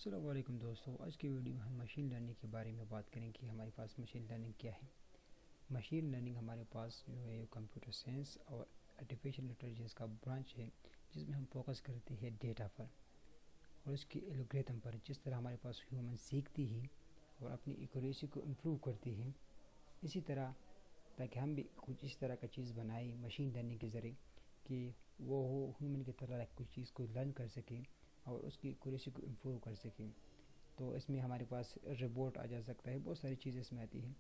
السلام علیکم دوستو، آج کی ویڈیو میں ہم مشین لرننگ کے بارے میں بات کریں کہ ہمارے پاس مشین لرننگ کیا ہے۔ مشین لرننگ ہمارے پاس جو ہے کمپیوٹر سائنس اور آرٹیفیشل انٹیلیجنس کا برانچ ہے، جس میں ہم فوکس کرتے ہیں ڈیٹا پر اور اس کی الگوریتھم پر۔ جس طرح ہمارے پاس ہیومن سیکھتی ہے اور اپنی ایکوریسی کو امپروو کرتی ہے، اسی طرح تاکہ ہم بھی کچھ اس طرح کا چیز بنائیں مشین لرننگ کے ذریعے کہ وہ ہیومن کی طرح کچھ چیز کو لرن کر سکیں اور اس کی ایکوریسی کو امپروو کر سکیں۔ تو اس میں ہمارے پاس ربورٹ آ جا سکتا ہے، بہت ساری چیزیں اس میں آتی ہیں۔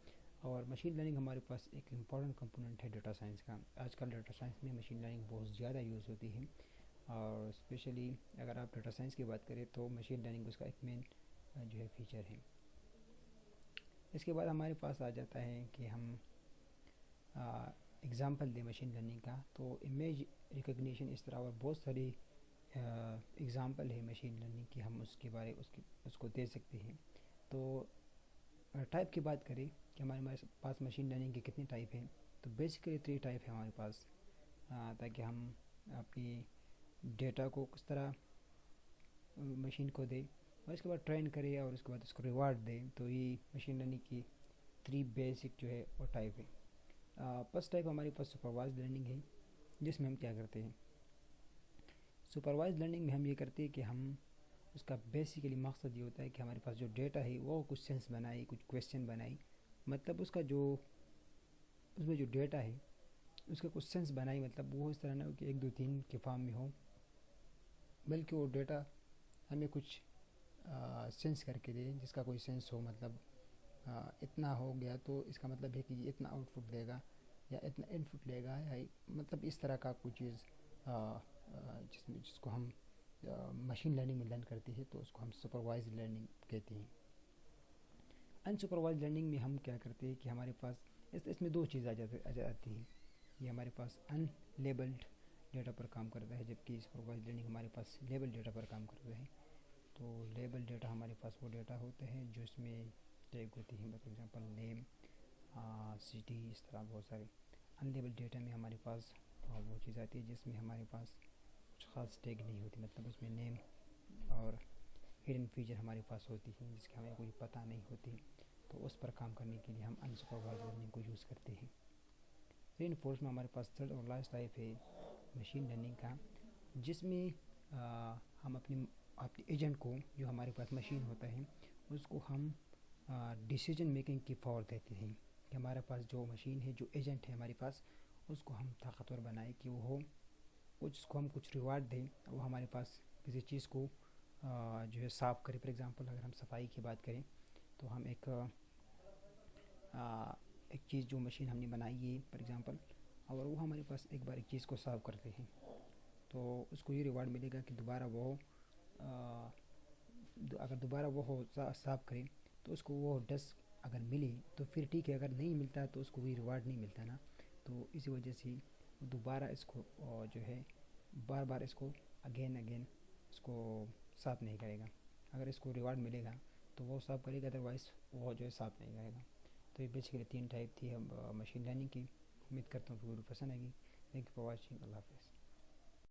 اور مشین لرننگ ہمارے پاس ایک امپورٹنٹ کمپوننٹ ہے ڈیٹا سائنس کا۔ آج کل ڈیٹا سائنس میں مشین لرننگ بہت زیادہ یوز ہوتی ہے، اور اسپیشلی اگر آپ ڈیٹا سائنس کی بات کریں تو مشین لرننگ اس کا ایک مین جو ہے فیچر ہے۔ اس کے بعد ہمارے پاس آ جاتا ہے کہ ہم اگزامپل دیں مشین لرننگ کا، تو امیج ریکگنیشن اس طرح اور بہت ساری اگزامپل ہے مشین لرننگ کی، ہم اس کے بارے اس کو دے سکتے ہیں۔ تو ٹائپ کی بات کریں کہ ہمارے پاس مشین لرننگ کے کتنے ٹائپ ہیں، تو بیسیکلی 3 ٹائپ ہیں ہمارے پاس، تاکہ ہم اپنی ڈیٹا کو کس طرح مشین کو دیں اور اس کے بعد ٹرین کریں اور اس کے بعد اس کو ریوارڈ دیں۔ تو یہ مشین لرننگ کی 3 بیسک جو ہے وہ ٹائپ ہے۔ فرسٹ ٹائپ ہمارے پاس سپروائزڈ لرننگ ہے، جس میں ہم کیا کرتے ہیں۔ سپروائزڈ لرننگ میں ہم یہ کرتے ہیں کہ ہم اس کا بیسیکلی مقصد یہ ہوتا ہے کہ ہمارے پاس جو ڈیٹا ہے وہ کچھ سینس بنائے، کچھ کویسچن بنائے، مطلب اس میں جو ڈیٹا ہے اس کا کچھ سینس بنائی، مطلب وہ اس طرح نہ ہو کہ 1 2 3 کے فارم میں ہو، بلکہ وہ ڈیٹا ہمیں کچھ سینس کر کے دے جس کا کوئی سینس ہو، مطلب اتنا ہو گیا تو اس کا مطلب ہے کہ یہ اتنا آؤٹ پٹ دے گا یا اتنا ان پٹ لے گا، یا مطلب اس طرح کا کوئی چیز جس کو ہم مشین لرننگ میں لرن کرتے ہیں، تو اس کو ہم سپروائزڈ لرننگ کہتے ہیں۔ ان سپروائزڈ لرننگ میں ہم کیا کرتے ہیں کہ ہمارے پاس اس میں 2 چیز آ جاتی ہیں۔ یہ ہمارے پاس ان لیبلڈ ڈیٹا پر کام کرتا ہے، جبکہ سپروائزڈ لرننگ ہمارے پاس لیبل ڈیٹا پر کام کرتا ہے۔ تو لیبل ڈیٹا ہمارے پاس وہ ڈیٹا ہوتے ہیں جو اس میں ٹیگ ہوتی ہیں، فار ایگزامپل نیم، سٹی، اس طرح بہت سارے۔ ان لیبل ڈیٹا میں ہمارے پاس وہ چیز آتی ہے جس میں ہمارے پاس کچھ خاص ٹیگ نہیں ہوتی، مطلب اس میں نیم اور ہڈن فیچر ہمارے پاس ہوتی ہیں جس کی ہمیں کوئی پتہ نہیں ہوتی، تو اس پر کام کرنے کے لیے ہم ان سپروائزڈ لرننگ کو یوز کرتے ہیں۔ ری انفورس میں ہمارے پاس تھرڈ اور لاسٹ ٹائپ ہے مشین لرننگ کا، جس میں ہم اپنی ایجنٹ کو، جو ہمارے پاس مشین ہوتا ہے، اس کو ہم ڈیسیجن میکنگ کی پاور دیتے ہیں، کہ ہمارے پاس جو مشین ہے، جو ایجنٹ ہے ہمارے پاس، اس کو ہم طاقتور بنائیں کہ وہ اس کو ہم کچھ ریوارڈ دیں، وہ ہمارے پاس کسی چیز کو جو ہے صاف کرے۔ فار ایگزامپل اگر ہم صفائی کی بات کریں تو ہم ایک چیز جو مشین ہم نے بنائی ہے فار ایگزامپل، اور وہ ہمارے پاس ایک بار ایک چیز کو صاف کرتے ہیں، تو اس کو یہ ریوارڈ ملے گا کہ اگر دوبارہ وہ صاف کرے تو اس کو وہ ڈسٹ اگر ملی تو پھر ٹھیک ہے، اگر نہیں ملتا تو اس کو کوئی ریوارڈ نہیں ملتا نا۔ تو اسی وجہ سے دوبارہ اس کو جو ہے بار بار اس کو اگین اس کو صاف نہیں کرے گا۔ اگر اس کو ریوارڈ ملے گا تو وہ صاف کرے گا، ادروائز وہ جو ہے صاف نہیں کرے گا۔ تو یہ بیسیکلی 3 ٹائپ تھی مشین لرننگ کی۔ امید کرتا ہوں کہ ویڈیو پسند آئے گی۔ Thank you for watching. اللہ حافظ۔